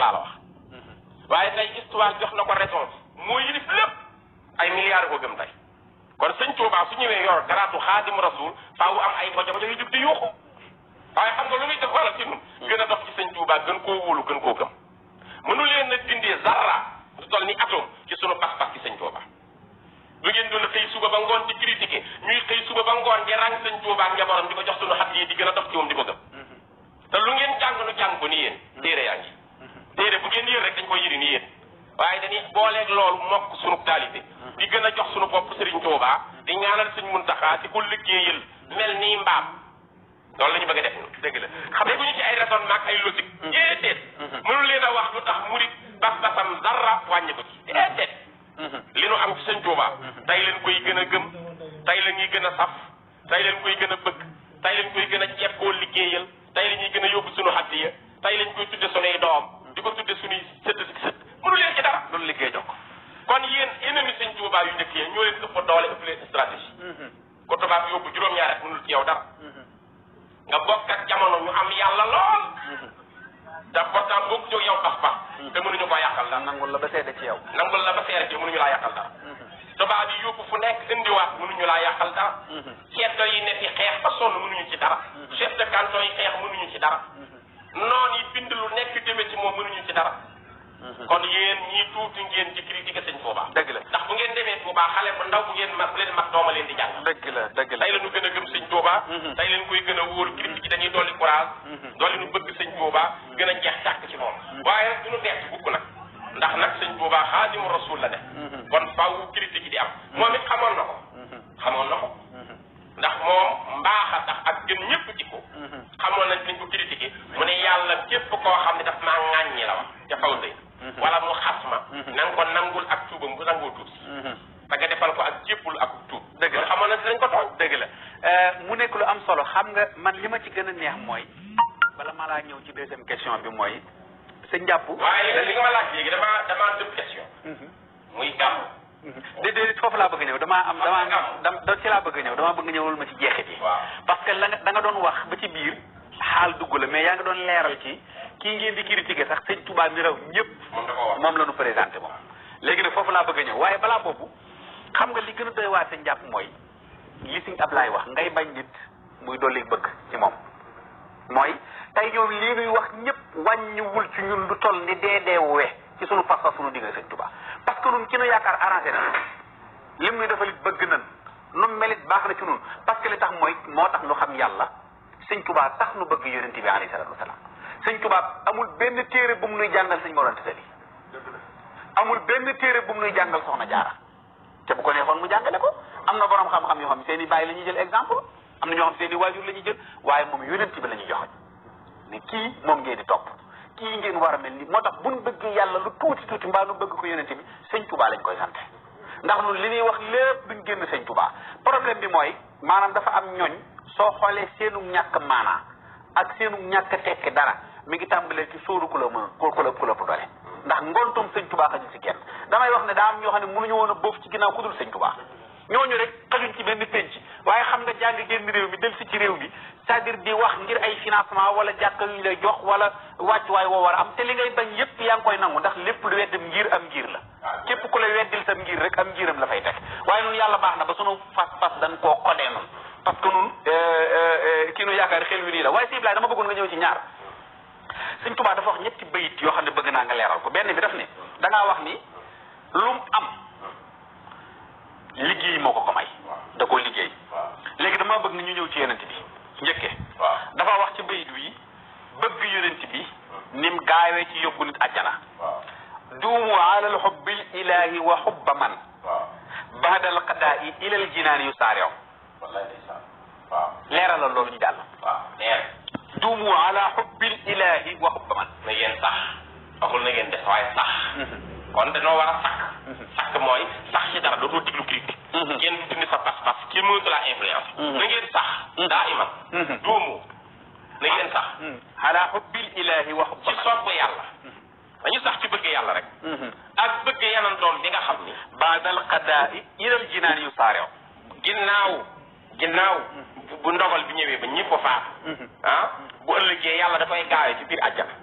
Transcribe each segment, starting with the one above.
laa la wax waaye tey histoire jox na ko raison moo yilif lépp ay milliards ko gëm tey kon sëñ Tuubaa su ñëwee yor garaatu xaadim rasul faaw am ay bojo bojo yu jub di yuuxu waaye xam nga lu muy def wala ci nun gën a dox ci sëñ Tuubaa gën koo wóolu gën koo gëm mënu leen a dindee zarra su toll ni atome ci sunu pas-pas ci sëñ Tuubaa lu ngeen doon xëy suba ba ngoon di critiqué ñuy xëy suba ba ngoon di rang sëñ Tuubaa ak njabootam di ko jox sunu xat yi di gën a dox ci moom di ko gëm te lu ngeen jàng nu jàng ko ni yéen téere yaa ngi téere bu ngeen yéen rek dañ koy yëri ni yéen waaye dañuy booleeg loolu mokk sunu taalibe di gën a jox sunu bopp Sëriñ Tuubaa di ñaanal Sëñ Muntaxaa di ko liggéeyal mel nii mbaam loolu la ñu bëgg a def dëgg la xam ne bu ñu ci ay raisonnement ak ay logique déedéet mënu leen a wax lu tax murit bas-basam dara wàññi ko ci déedéet li nu am ci Sëñ Tuubaa tey leen koy gën a gëm tey la ñuy gën a saf tey leen koy gën a bëgg tey leen koy gën a ceeb koo liggéeyal tey la ñuy gën a yóbbu sunu hadiya tey lañ koy tudde sunuy doom di ko tudde sunuy sët mënu leen ci dara loolu liggéey jox kon yéen ennemi Sëñ Tuubaa yu njëkk yi ñoo leen ëpp doole ëpp leen stratégie ko tubaab yóbbu juróom-ñaar at mënul ci yow dara nga bokk ak jamono ñu am yàlla lool te pourtant bokk jóg yow pas-pas te mënuñu ko yàqal dara nangul la ba seede ci yow nangul la ba seede ci mënuñu laa yàqal dara tubaab yi yóbbu fu nekk indiwaat mënuñu laa yàqal dara ceddo yi ne fi xeex ba sonn mënuñu ci dara chef de canton yi xeex mënuñu ci dara noon yi bind lu nekk demee ci moom mënuñu ci dara kon yéen ñii tuuti ngeen ci critiqué Sëñ Tuubaa dëgg la ndax bu ngeen demee Tuubaa xale bu ndaw bu ngeen mag bu leen mag dooma leen di jàng dëgg la dëgg la tey la ñu gën a gëm Sëñ Tuubaa tey leen koy gën a wóor critique yi dañuy dolli courage dolli nu bëgg Sëñ Tuubaa gën a jeex tàkk ci moom waaye nag duñu bett bukk nag ndax nag Sëñ Tuubaa Xaadimu Rasuul la def kon faaw critique yi di am moom it xamoon na ko ndax moom mbaax a tax ak gën ñëpp ci ko xamoon nañ dañ ko critiqué mu ne yàlla képp koo xam ne daf maa ŋàññi la wax ca faw sëy wala mu xas ma na nga ko nangul ak tuubam bu nangoo tuub da nga defal ko ak jébbul ak tuub dëgg la xamoon nañ si dañ ko tooñ dëgg la mu nekk lu am solo xam nga man li ma ci gën a neex mooy bala ma laa ñëw ci deuxième question bi mooy sa njàpp waaye li nga ma laaj léegi damaa dëpp question muy gàmm déedéet foofu laa bëgg a ñëw dama ci laa bëgg a ñëw dama bëgg ñëwul ma ci jeexit yi parce que da nga doon wax ba ci biir xaal dugg la mais yaa nga doon leeral ci kii ngeen di critiquer sax Sëñ Tuubaa mi raw ñëpp moom la ñu présenté moom léegi nag foofu laa bëgg a ñëw waaye balaa boobu xam nga li gën a doy waar sa njàpp mooy li Sëñ Ablaay wax ngay bañ nit muy dolli bëgg ci moom mooy tey ñoom lii nuy wax ñëpp wàññiwul ci ñun lu toll ni deedeewee ci sunu fas sunu digg Sëñ Tuubaa parce que ñun ci nu yaakaar arrangé na lim ñu defalit bëgg nan nu melit baax na ci ñun parce que li tax mooy moo tax nu xam yàlla Sëñ Tuubaa tax nu bëgg yonent bi alayhi salaatu wasalaam Sëñ Tuubaa amul benn téere bu mu nuy jàngal Sëñ Mor Anta Sali amul benn téere bu mu nuy jàngal Soxna Jaara te bu ko neexoon mu jàngale ko am na borom xam-xam yoo xam seen i bàyyi la ñuy jël exemple am na ñoo xam seen i waajur la ñuy jël waaye moom yonent bi la ñuy joxe ne kii moom ngeen di topp kii ngeen war a mel ni moo tax buñ bëgg yàlla lu tuuti mbaa nu bëgg ko yonent bi Sëñ Tuubaa lañ koy sante ndax ñun li ñuy wax lépp duñ génn Sëñ Tuubaa problème bi mooy maanaam dafa am ñooñ soo xoolee seenu ñàkk maanaa ak seenu ñàkk tekki dara mi ngi tàmbalee ci sóoru ku la mën ku la doole ndax ngontum Sëñ Tuubaa xajuñ si kenn damay wax ne daa am ñoo xam ne mënuñu woon a boof ci ginnaaw ku dul Sëñ Tuubaa ñooñu rek xajuñ ci benn penc waaye xam nga jàng génn réew mi del si ci réew mi c'est-à-dire di wax ngir ay financement wala jàkka yu ñu lay jox wala wàccuwaay woo war a am te li ngay bañ yépp yaa ngi koy nangu ndax lépp lu weddim ngir am ngir la képp ku la weddil sam ngir rek am ngiram la fay teg waaye nun yàlla baax na ba sunu fas dañ koo kodee nun parce que nun kii nu yaakaar xel wi nii la waaye si Ibrahima dama bëggoon nga ñëw ci ñaar Sëñ Tuubaa dafa wax ñetti bayit yoo xam ne bëgg naa nga leeral ko benn bi daf ne dangaa wax ni lum am liggéey moo ko may da koo liggéey léegi dama bëgg ñu ñëw ci yonent bi njëkke dafa wax ci bayit wi bëgg yonent bi nim gaawee ci yóbbu nit àjjana duumu ala al xubbil ilahi wa xubba man baada al qadaa'i ila al jinaan yu saariw leeralal loolu ñu jàll duumu ala xubbil ilahi wa xubba man na ngeen sax waxul na ngeen def waaye sax kon dañoo war a sakk mooy sax ci dara dootoo diglu critique ngeen dindi sa pas-pas ki mënatu la influence na ngeen sax daa iman duumu na ngeen sax ala xubbil ilahi wa xubba ci sopp yàlla dañu sax ci bëgg yàlla rek ak bëgg yanan doon bi nga xam ni baadal qadaa'i ilal jinaan yu saarew ginnaaw bu ndogal bi ñëwee ba ñëpp faatu bu ëllëgee yàlla dafay gaawee ci biir àjjana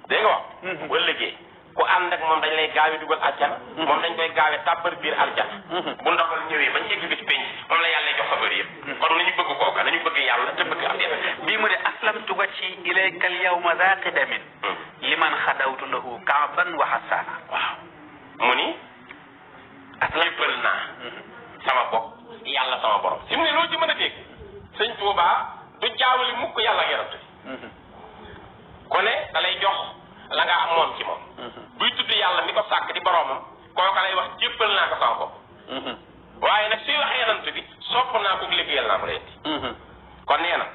dégg nga wax bu ëllëgee ku ànd ak moom dañ lay gaawe dugal aljana moom dañ koy gaawe tàbbal biir aljana bu ndogal ñëwee bañ egg bis penc moom la yàlla jox faveur yëpp kon nañu bëgg kooka nañu bëgg yàlla te bëgg affaire bii mu ne aslamtu wajhi ilayka al yawma dha qidamin liman xadawtu lahu kaaban wa hasana waaw mu ni jébbal naa sama bopp yàlla sama borom si mu ne loo ci mën a dégg sëñ Tuubaa du jaawali mukk yàlla ak yonent bi ku ne da lay jox la nga am moom ci moom buy tudd yàlla mi ko sàkk di boromam kooka lay wax jébbal naa ko sama bopp waaye nag suy wax yonent bi sopp naa ko liggéeyal naa ko leen kon nee na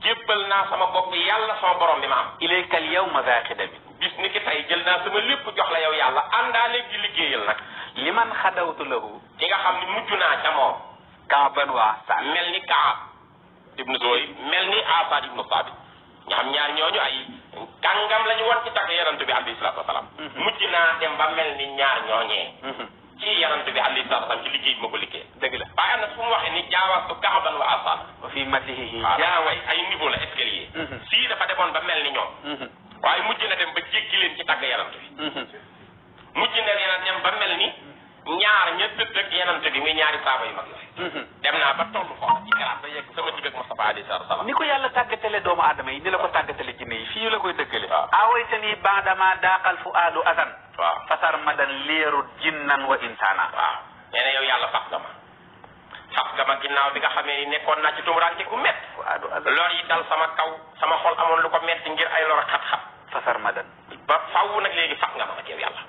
jébbal naa sama bopp yàlla sama borom bi ma am ilayka al yawma dha qidamin bis ni ki tey jël naa sama lépp jox la yow yàlla àndaale gi liggéeyal nag liman xadawtu lahu ki nga xam ni mujj naa ca moom kaaban wa hasana mel ni Kaab ibnu Zuhayr mel ni Asaad ibnu Saabit nga xam ñaar ñooñu ay kàngam la ñu woon ci tagg yonent bi alayhi salaatu wasalaam mujj naa dem ba mel ni ñaar ñooñee ci yonent bi alayhi salaatu wasalaam ci liggéey bi ma ko liggéey dëgg la waaye am na fu mu waxee ni jaawastu Kaaban wa Asaad wa fi matihi jaaway ay niveau la escalier sii dafa demoon ba mel ni ñoom waaye mujj na dem ba jéggi leen ci tagg yonent bi mujj na leen a dem ba mel ni ñaar ña tëdd ak yonent bi muy ñaari saaba yu mag yooyu dem naa ba tollu foofu ci garaat ba yegg sama digg ak Mustafa alayhi salaatu wasalaam ni ko yàlla tàggatale doomu aadama yi ni la ko tàggatale jinne yi fii la koy dëggale awaytani baadama daaqal fu aadu adan waaw fasar madan leerut jinnan wa insana waaw nee na yow yàlla fas nga ma ginnaaw bi nga xamee ni nekkoon naa ci tumuraanke gu mett fu aadu adan lor yi dal sama kaw sama xol amoon lu ko metti ngir ay lor xat-xat fasar madan ba faw nag léegi fas nga ma nag yow yàlla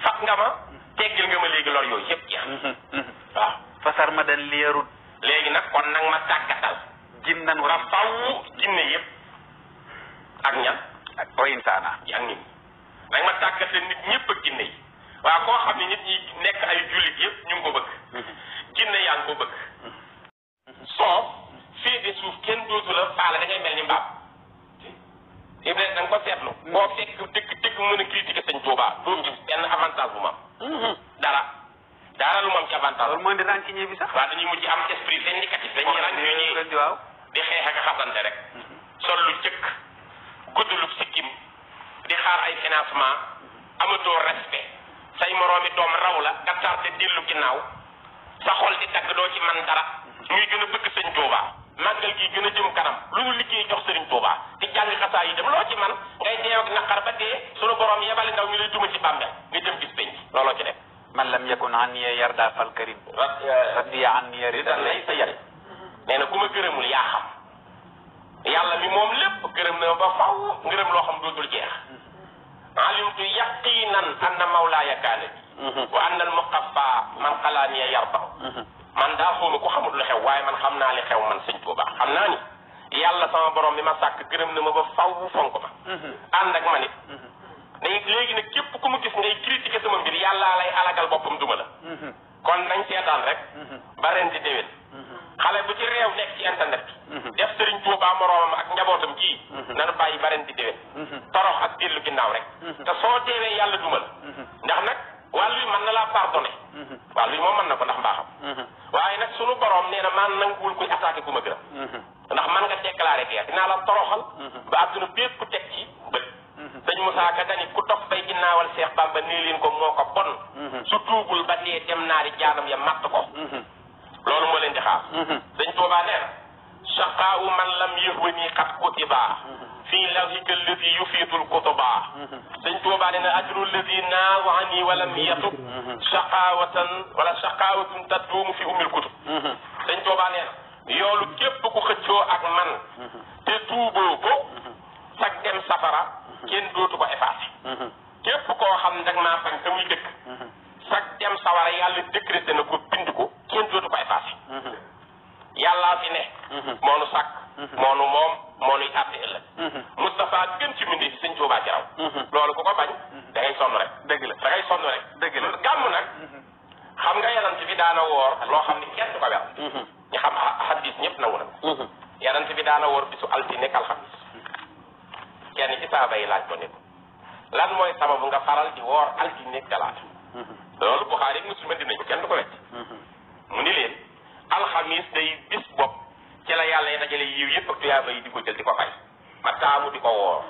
fas nga ma teggil nga ma léegi lor yooyu yëpp jeex waaw fasar madan leerut léegi nag kon nag ma tàggatal jinnan nga faw jinne yëpp ak ñan wa insana ak nit nag ma tàggatal nit ñëpp ak jinne yi waaw koo xam ne nit ñi nekk ay jullit yëpp ñu ngi ko bëgg jinne yaa ngi ko bëgg soo féete suuf kenn dootu la faale da ngay mel ni mbaam Ibrahima da nga ko seetlu boo fekk dëgg mën a critiquer sëñ Tuubaa doo gis benn avantage bu ma am dara lu moom ci avantage loolu mooy di rànkiñe bi sax waaw dañuy mujj am esprit vindicatif dañuy rànkiñe waaw di xeex ak xasante rek sol lu jëkk guddulu sikkim di xaar ay financement amatoo respect say moroomi doom raw la nga tardé dellu ginnaaw sa xol di dagg doo ci man dara ñuy gën a bëgg sëñ Tuubaa màggal gi gën a jëm kanam lu ñu liggéey jox sëriñ Tuubaa di jàng xasaa yi dem loo ci man ngay deew ak naqar ba dee sunu borom yebali ndaw ñu lay duma ci bàmmeel nga jëm gis penc looloo ci def man lam yakun anniya yarda fal karim radiya anniya ridan lay sa yari nee na ku ma gërëmul yaa xam yàlla mi moom lépp gërëm na ba faw ngërëm loo xam dootul jeex alimtu yaqinan anna mawlaaya kaane wa anna al muqaffa man xalaaniya yarbaw man daa xawma ku xamul lu xew waaye man xam naa li xew man sëñ Tuubaa xam naa ni yàlla sama borom mi ma sàkk gërëm na ma ba faw fonk ma ànd ak ma nit léegi nag képp ku mu gis ngay critiquer sama mbir yàllaa lay alagal boppam duma la kon nañ seetaan rek ba ren di déwén xale bu ci réew nekk ci internet def sëriñ Tuubaa moroomam ak njabootam ji nanu bàyyi ba ren di déwén torox ak dellu ginnaaw rek te soo teewee yàlla duma la ndax nag wàllu yi mën na laa pardonné wàllu yi moom mën na ko ndax mbaaxam waaye nag sunu borom nee na man nanguwul kuy attaqué ku ma gërëm ndax man nga déclaré guerre dinaa la toroxal ba àdduna bépp ku teg ci bët sëñ Moussa Ka dani ku dox bay ginnaawal Seex Bamba nii leen ko moo ko bon su tuubul ba dee dem naari jaanam ya matt ko loolu moo leen di xaar sëñ Tuubaa nee na shaqaawu man lam yëhwani xat kutiba fii lawhika alladi yufiitul kutuba sëñ Tuubaa nee na ajru alladi naawani walam yatub shaqaawatun tadduumu fi ummil kutub sëñ Tuubaa nee na yoolu képp ku xëccoo ak man te tuuboo ko sag dem safara kenn dootu ko effacé képp koo xam ne dag maa fañ te muy dëkk sag dem sawara yàlla décrété na ko bind ko kenn dootu ko effacé yàllaa fi ne moo nu sàkk moo nu moom moo nuy àtte ëllëg Moustapha gën ci mindi si sëñ Tuubaa ci raw loolu ku ko bañ da ngay sonn rek dëgg la da ngay sonn rek dëgg la gàmm nag xam nga yonent bi daana woor loo xam ni kenn du ko wel ñu xam hadis ñëpp nangu na yonent bi daana woor bisu altine ak alxamis kenn ci saaba yi laaj ko ni ko lan mooy sababu nga faral di woor altine ak talaata loolu Buxaari ak Muslim dinañ ko kenn du ko wecc mu ni leen alxamis day bis bopp ci la yàlla yi dajale yiw yëpp ak tuyaaba yi di ko jël di ko fay ma taamu di ko woor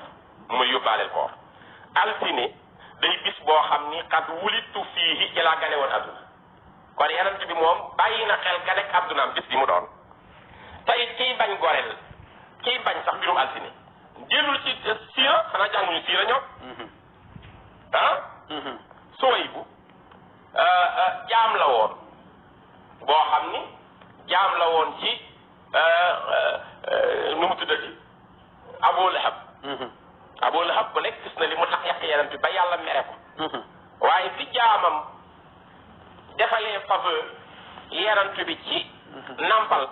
mu ma yóbbaaleel koor altine day bis boo xam ni xat wulitu fii ci laa gane woon adduna kon yonent bi moom bàyyi na xel ganek addunaam bis bi mu doon tey kiy bañ goreel kiy bañ sax mbirum altine jëlul ci siira xanaa jànguñu siira ñoom Suwaybu jaam la woon boo xam ni jaam la woon ci nu mu tuddati Abu Lahab Abu Lahab bu nekk gis na li mu tax yàq yonent bi ba yàlla mere ko waaye bi jaamam defalee faveur yonent bi ci nampal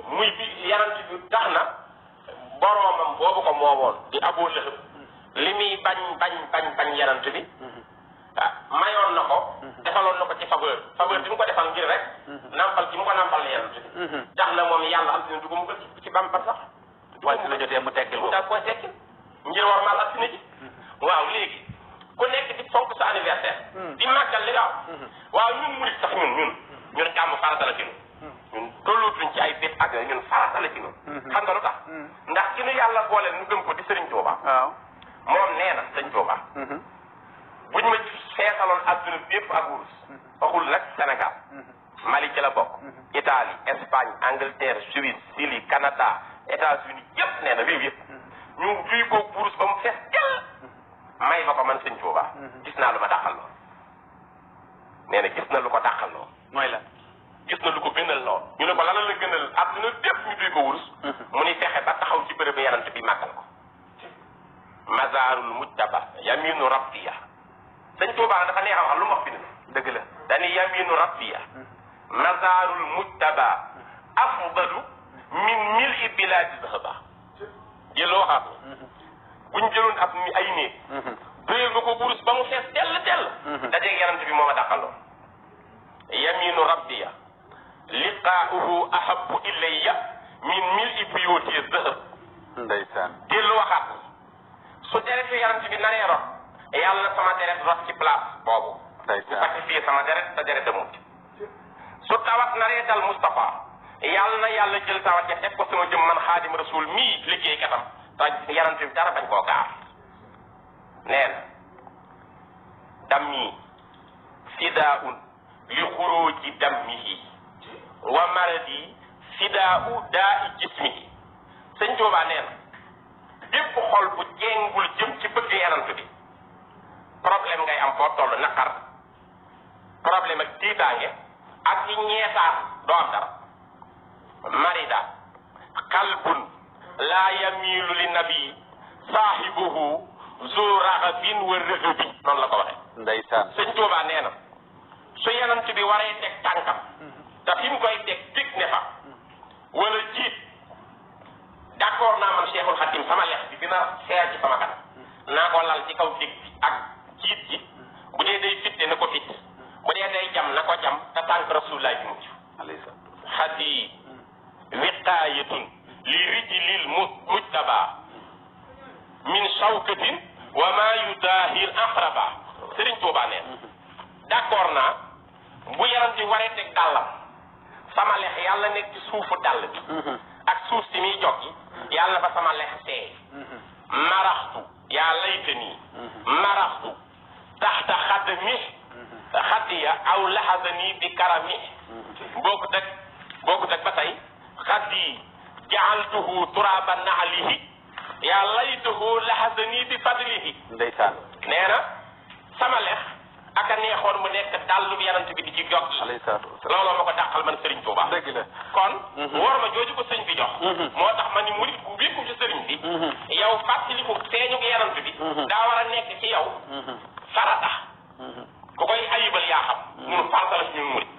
muy bi yonent bi tax na boroomam boobu ko moomoon di Abu Lahab li muy bañ yonent bi mayoon na ko defaloon na ko ci faveur bi mu ko defal ngir rek nampal ci mu ko nampal yonent bi tax na moom yàlla am dina dugg mu ko ci bambar sax waaye si la jotee mu teggil ko daa koy teggil ngir war maal ak si ji waaw léegi ku nekk di fonk sa anniversaire di màggal li gaaw waaw ñun murit sax ñun gàmm farata la ci ñun tollootuñ ci ay bét ak ñun farata la ci ñun xam nga lu tax ndax ki nu yàlla booleel ñu gëm ko di Sëriñ Tuuba waaw moom nee na Sëriñ Tuuba buñ ma feesaloon adduna bi yëpp ak wurus waxul nag Sénégal Mali ci la bokk Italie Espagne Angleterre Suisse Chili Canada États-Unis yëpp nee na réew yëpp ñu duy ko wurus ba mu fees tel may ma ko man Sëriñ Tuuba gis naa lu ma dàqal lool nee na gis na lu ko dàqal lool mooy la gis na lu ko gënal lool ñu ne ko lan la gënal adduna bépp ñu duy ko wurus mu ni fexe ba taxaw ci bërëb yanant bi màggal ko mazarul mujtaba yaminu rabbiya Sëriñ Tuuba dafa neex a wax lu mu wax fi ne dëgg la dañuy yaminu rabbiya mazarul mujtaba afdalu min mil'i biladi zahaba jël waxaat buñ jëloon ab mi ay néeg doyal nga ko wurus ba mu fees dell dajeeg yanant bi moo ma dàqaloo yaminu rabbiya liqaa'uhu ahabbu ilayya min mil'i buyuti zahab ndeysaan jël waxaat su deretu yanant bi naree rot yàlla na sama deret rot ci place boobu ndeysaan sacrifier sama deret sa deret amut su tawat naree dal Moustapha yàlla na yàlla jël tawat ja teg ko sama jëm man Xaadim Rasul mii liggéey katam te yanant bi dara bañ koo gaar nee na dammi fidaa'un li xuruuji dammihi wa maradi fidaa'u daa'i jismihi Sëñ Tuubaa nee na bépp xol bu jéngul jëm ci bëgg yanant bi problème ngay am foo toll naqar problème ak tiitaange ak ci ñeetaan doo am dara marida qalbun laa yamiilu li nabi saahibuhu zu raxabin wa rëhëbi noonu la ko waxe ndeysaan Sëñ Tuubaa nee na su yanant bi waree teg tànkam te fi mu koy teg dig ne fa wala jiit d'accord naa man Cheikhul Khadim sama lex bi dina seer ci sama kanam naa ko lal ci kaw dig bi ak jiit ji bu dee day fitte na ko fitt bu dee day jam na ko jam te tànk Rasulullah bi mucc xadi wiqaayatun li rijlil mujtaba min shawkatin wa ma yudaahil aqraba Sëriñ Tuubaa neen d'accord naa bu yaram ci waree teg dàllam sama lex yàlla nekk ci suufu dàll bi ak suuf si muy joggi yàlla na fa sama lex seey maraxtu yaa layta nii maraxtu taxta xadmi xaddiya aw laxasa nii bi karami bokkut ak ba tey xaddi jaaltuhu turaba naalihi yaa laytuhu laxasa nii bi fadlihi ndeysaan nee na sama lex aka neexoon mu nekk dàllu yanant bi di ci jog alayhi salaatu wasalaam looloo ma ko dàqal man Sëriñ Tuuba dëgg la kon war ma jooju ko sëñ bi jox moo tax ma ni murit bu wékku ci sëriñ bi yow fàttaliku feeñu ko yanant bi daa war a nekk ci yow farata ku koy ayibal yaa xam ñun farata la ci ñun murit